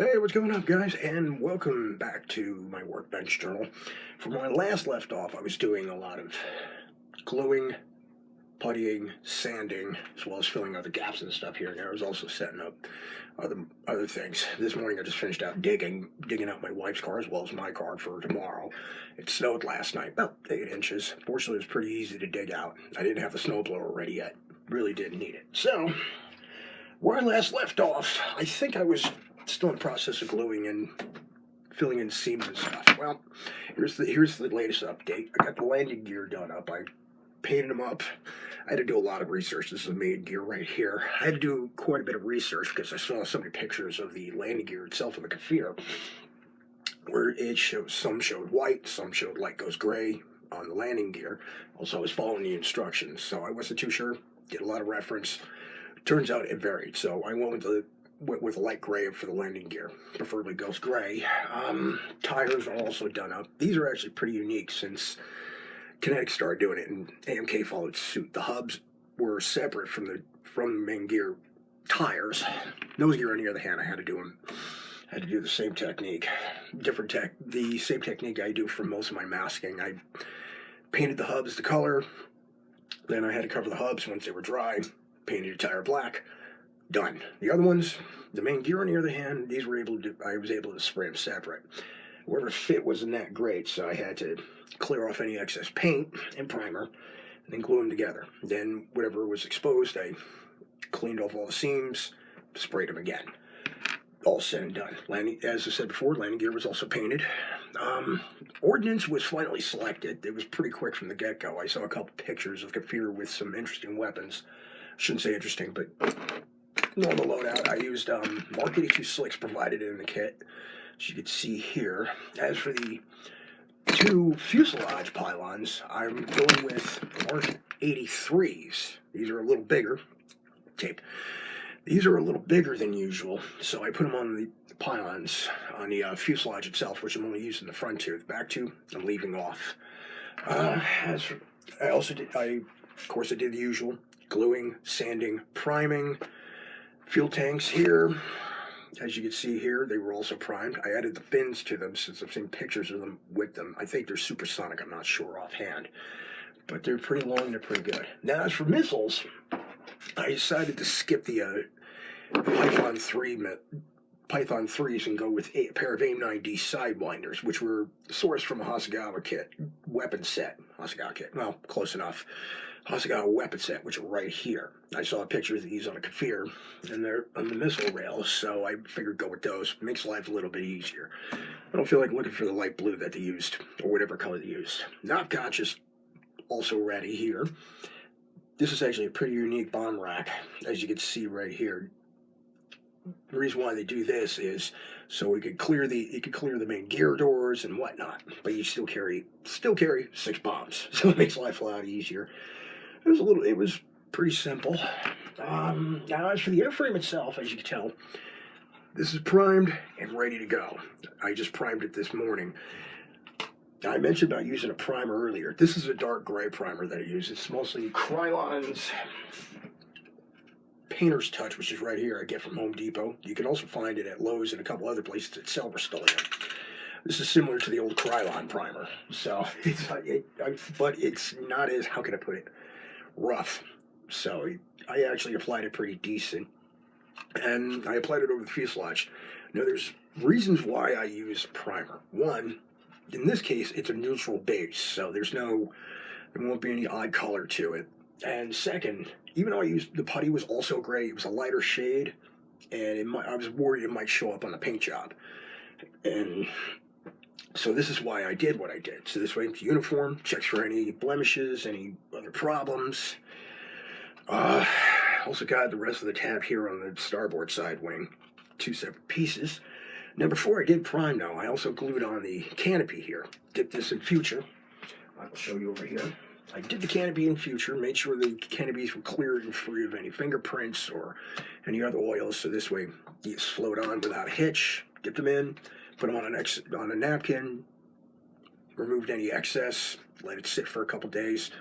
Hey, what's going on, guys? And welcome back to my Workbench journal. From when I last left off, I was doing a lot of gluing, puttying, sanding, as well as filling out the gaps and stuff here. And I was also setting up other things. This morning, I just finished out digging out my wife's car as well as my car for tomorrow. It snowed last night, about 8 inches. Fortunately, it was pretty easy to dig out. I didn't have the snowblower ready yet. Really didn't need it. So, where I last left off, I think I was still in the process of gluing and filling in seams and stuff. Well, here's the latest update. I got the landing gear done up. I painted them up. I had to do a lot of research. This is the main gear right here. I had to do quite a bit of research because I saw so many pictures of the landing gear itself in the Kfir, where it shows, some showed white, some showed light goes gray on the landing gear. Also, I was following the instructions, so I wasn't too sure. Did a lot of reference. Turns out it varied, so I went with light gray for the landing gear, preferably ghost gray. Tires are also done up. These are actually pretty unique since Kinetic started doing it and AMK followed suit. The hubs were separate from the main gear tires. Nose gear, on the other hand, I had to do the same technique, the same technique I do for most of my masking. I painted the hubs the color, then I had to cover the hubs once they were dry, painted a tire black. Done. The other ones, the main gear on the other hand, I was able to spray them separate. Whatever fit wasn't that great, so I had to clear off any excess paint and primer, and then glue them together. Then whatever was exposed, I cleaned off all the seams, sprayed them again. All said and done. As I said before, landing gear was also painted. Ordnance was finally selected. It was pretty quick from the get-go. I saw a couple pictures of Kfir with some interesting weapons. Shouldn't say interesting, but normal loadout. I used Mark 82 slicks provided in the kit, as you can see here. As for the two fuselage pylons, I'm going with Mark 83s. These are a little bigger. Tape. These are a little bigger than usual, so I put them on the pylons, on the fuselage itself, which I'm only using the front two. The back two, I'm leaving off. I did the usual gluing, sanding, priming. Fuel tanks here, as you can see here, they were also primed. I added the fins to them since I've seen pictures of them with them. I think they're supersonic, I'm not sure offhand. But they're pretty long and they're pretty good. Now, as for missiles, I decided to skip the Python 3s and go with a pair of AIM-9D Sidewinders, which were sourced from a Hasegawa kit, weapon set. Hasegawa kit, well, close enough. Hasegawa weapon set, which are right here. I saw a picture of these on a Kfir, and they're on the missile rails, so I figured go with those. Makes life a little bit easier. I don't feel like looking for the light blue that they used, or whatever color they used. Knob conscious, also ready here. This is actually a pretty unique bomb rack, as you can see right here. The reason why they do this is so you could clear the main gear doors and whatnot, but you still carry 6 bombs, so it makes life a lot easier. It was pretty simple. Now, as for the airframe itself, as you can tell, this is primed and ready to go. I just primed it this morning. I mentioned about using a primer earlier. This is a dark gray primer that I use. It's mostly Krylon's Painter's Touch, which is right here. I get from Home Depot. You can also find it at Lowe's and a couple other places at Silverstone. This is similar to the old Krylon primer. So, but it's not as, how can I put it, rough. So I actually applied it pretty decent, and I applied it over the fuselage. Now, there's reasons why I use primer. One, in this case, it's a neutral base, so there won't be any odd color to it. And second, even though the putty was also gray, it was a lighter shade, and I was worried it might show up on the paint job. And so this is why I did what I did. So this way it's uniform, checks for any blemishes, any other problems. Also got the rest of the tab here on the starboard side wing, 2 separate pieces. Now, before I did prime, though, I also glued on the canopy here. Did this in future. I'll show you over here. I did the canopy in future, made sure the canopies were cleared and free of any fingerprints or any other oils, so this way these float on without a hitch. Dipped them in, put them on a napkin, removed any excess, let it sit for a couple days.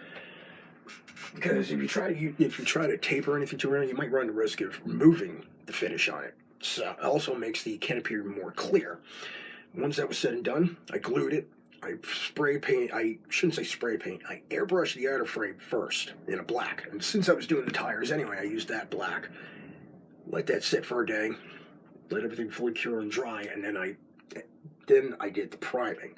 Because if you try to tape or anything to it, you might run the risk of removing the finish on it. it also makes the can appear more clear. Once that was said and done, I glued it. I shouldn't say spray paint, I airbrushed the outer frame first in a black. And since I was doing the tires anyway, I used that black. Let that sit for a day, let everything fully cure and dry, and then I did the priming.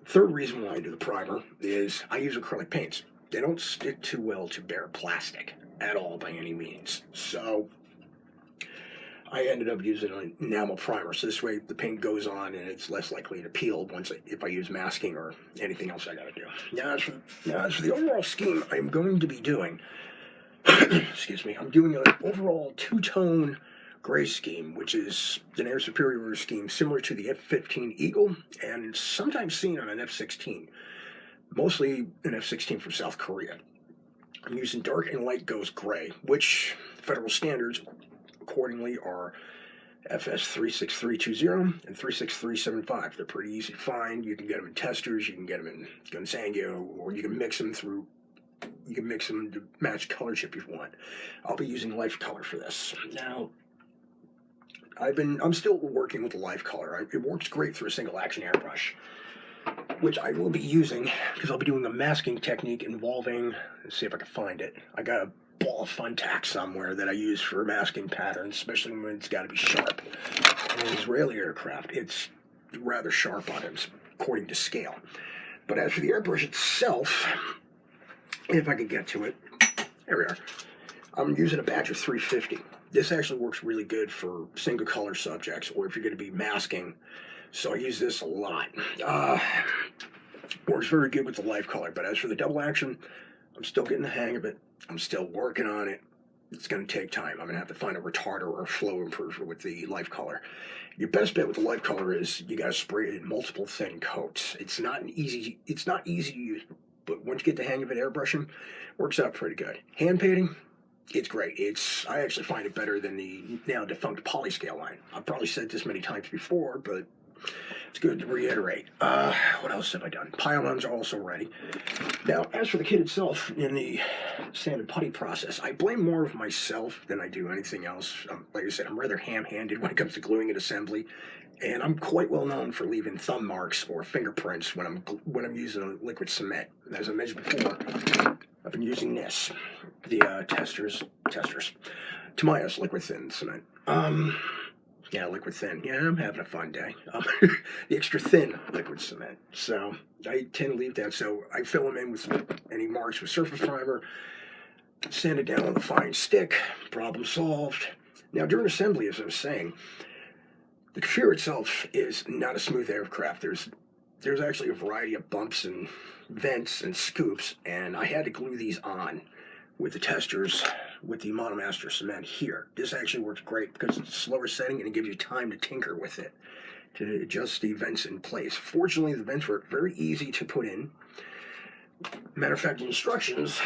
Third reason why I do the primer is I use acrylic paints. They don't stick too well to bare plastic at all by any means. So I ended up using an enamel primer, so this way the paint goes on and it's less likely to peel if I use masking or anything else I gotta do. Now as for the overall scheme I'm going to be doing, excuse me, I'm doing an overall two-tone gray scheme, which is an air superior scheme similar to the F-15 Eagle and sometimes seen on an F-16, mostly an F-16 from South Korea. I'm using dark and light ghost gray, which federal standards accordingly are FS 36320 and 36375. They're pretty easy to find. You can get them in testers, you can get them in Gonzango, or you can mix them to match colors if you want. I'll be using life color for this. Now, I'm still working with the life color. It works great through a single action airbrush, which I will be using because I'll be doing a masking technique involving, let's see if I can find it. I got a ball of fun tack somewhere that I use for masking patterns, especially when it's got to be sharp. In an Israeli aircraft, it's rather sharp on it, according to scale. But as for the airbrush itself, if I could get to it, there we are. I'm using a Badger 350. This actually works really good for single color subjects or if you're going to be masking. So I use this a lot. Works very good with the life color, but as for the double action, I'm still getting the hang of it. I'm still working on it. It's going to take time. I'm going to have to find a retarder or a flow improver with the life color. Your best bet with the life color is you got to spray it in multiple thin coats. It's not easy to use, but once you get the hang of it, airbrushing works out pretty good. Hand painting, it's great. I actually find it better than the now defunct Polyscale line. I've probably said this many times before, but it's good to reiterate. What else have I done? Pylons are also ready. Now, as for the kit itself, in the sand and putty process, I blame more of myself than I do anything else. Like I said, I'm rather ham-handed when it comes to gluing and assembly, and I'm quite well known for leaving thumb marks or fingerprints when I'm using a liquid cement. And as I mentioned before, I've been using this, the Testors, Tamiya's liquid thin cement. Yeah, liquid thin. Yeah, I'm having a fun day. The extra thin liquid cement. So I tend to leave that. So I fill them in with any marks with surface primer, sand it down on a fine stick, problem solved. Now during assembly, as I was saying, the Kfir itself is not a smooth aircraft. There's actually a variety of bumps and vents and scoops, and I had to glue these on with the testers with the Monomaster cement here. This actually works great because it's a slower setting and it gives you time to tinker with it, to adjust the vents in place. Fortunately, the vents were very easy to put in. Matter of fact, the instructions,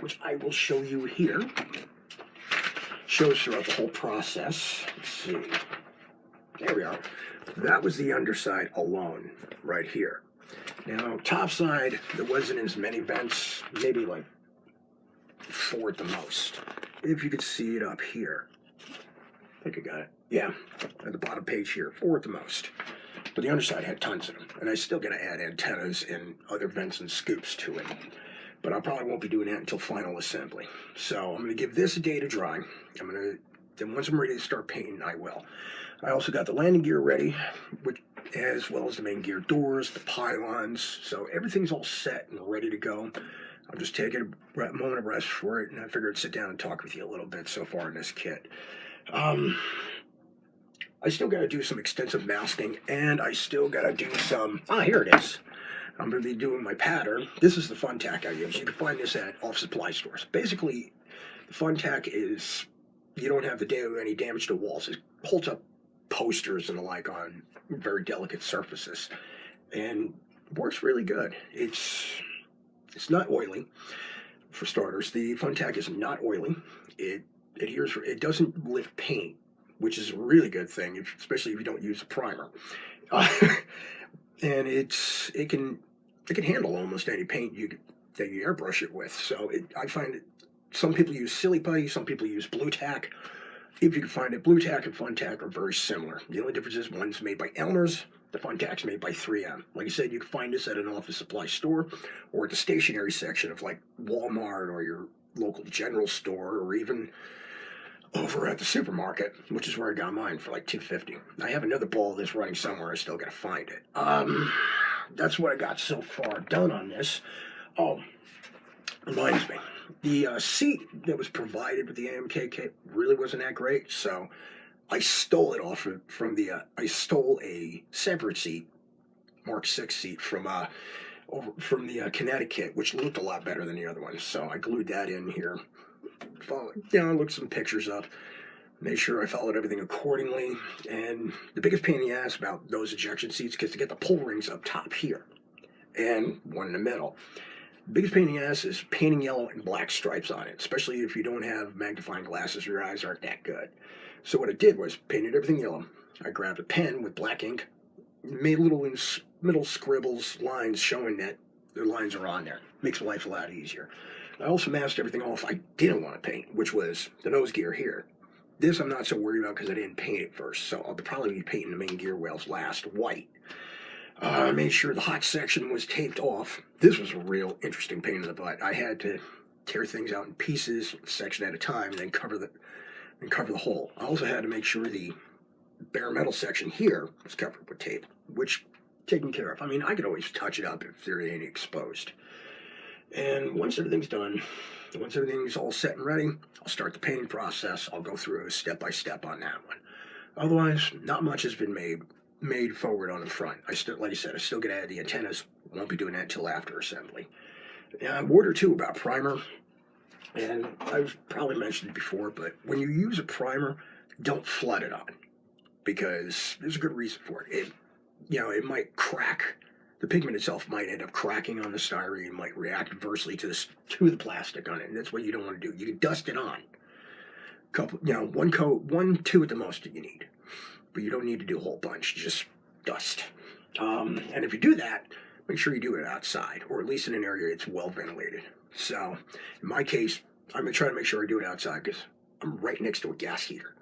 which I will show you here, shows throughout the whole process. Let's see. There we are. That was the underside alone, right here. Now, top side, there wasn't as many vents, maybe like 4 at the most. If you could see it up here. I think I got it. Yeah, at the bottom page here, 4 at the most. But the underside had tons of them, and I still got to add antennas and other vents and scoops to it. But I probably won't be doing that until final assembly. So I'm going to give this a day to dry. Then once I'm ready to start painting, I will. I also got the landing gear ready, as well as the main gear doors, the pylons. So everything's all set and ready to go. I'm just taking a moment of rest for it, and I figured I'd sit down and talk with you a little bit so far in this kit. I still got to do some extensive masking, and I still got to do some... here it is. I'm going to be doing my pattern. This is the fun tack I use. You can find this at off supply stores. Basically, the fun tack is you don't have to do any damage to walls. It holds up posters and the like on very delicate surfaces, and works really good. It's not oily, for starters. The fun tack is not oily. It adheres. It doesn't lift paint, which is a really good thing, especially if you don't use a primer. And it can handle almost any paint that you airbrush it with. So I find some people use silly putty, some people use blue tack. if you can find it, Blue Tack and Fun Tack are very similar. The only difference is one's made by Elmer's, the Fun Tack's made by 3M. Like I said, you can find this at an office supply store or at the stationery section of like Walmart or your local general store, or even over at the supermarket, which is where I got mine for like $2.50. I have another ball of this running somewhere. I still gotta find it. That's what I got so far done on this. Oh, reminds me, the seat that was provided with the AMK kit really wasn't that great, so I stole it off from the. I stole a separate seat, Mark 6 seat from the Connecticut, which looked a lot better than the other one. So I glued that in here. Looked some pictures up, made sure I followed everything accordingly. And the biggest pain in the ass about those ejection seats, because to get the pull rings up top here and one in the middle, the biggest pain in the ass is painting yellow and black stripes on it, especially if you don't have magnifying glasses or your eyes aren't that good. So what I did was painted everything yellow. I grabbed a pen with black ink, made little middle scribbles, lines showing that the lines are on there. Makes life a lot easier. I also masked everything off I didn't want to paint, which was the nose gear here. This I'm not so worried about because I didn't paint it first, so I'll probably be painting the main gear rails last, white. I made sure the hot section was taped off. This was a real interesting pain in the butt. I had to tear things out in pieces, section at a time, and then cover the hole. I also had to make sure the bare metal section here was covered with tape, which taken care of. I mean, I could always touch it up if there ain't exposed. And once everything's done, once everything's all set and ready, I'll start the painting process. I'll go through a step-by-step on that one. Otherwise, not much has been made forward on the front. Like I said, I still get to add the antennas. Won't be doing that until after assembly. A word or two about primer. And I've probably mentioned it before, but when you use a primer, don't flood it on, because there's a good reason for it. It might crack. The pigment itself might end up cracking on the styrene, might react adversely to the plastic on it, and that's what you don't want to do. You can dust it on. One coat, 1-2 at the most that you need, but you don't need to do a whole bunch. Just dust. And if you do that, make sure you do it outside, or at least in an area that's well ventilated. So, in my case, I'm going to try to make sure I do it outside because I'm right next to a gas heater.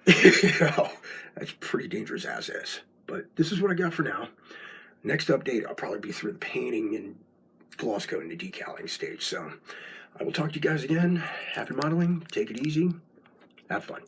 That's pretty dangerous as is. But this is what I got for now. Next update, I'll probably be through the painting and gloss coating the decaling stage. So, I will talk to you guys again. Happy modeling. Take it easy. Have fun.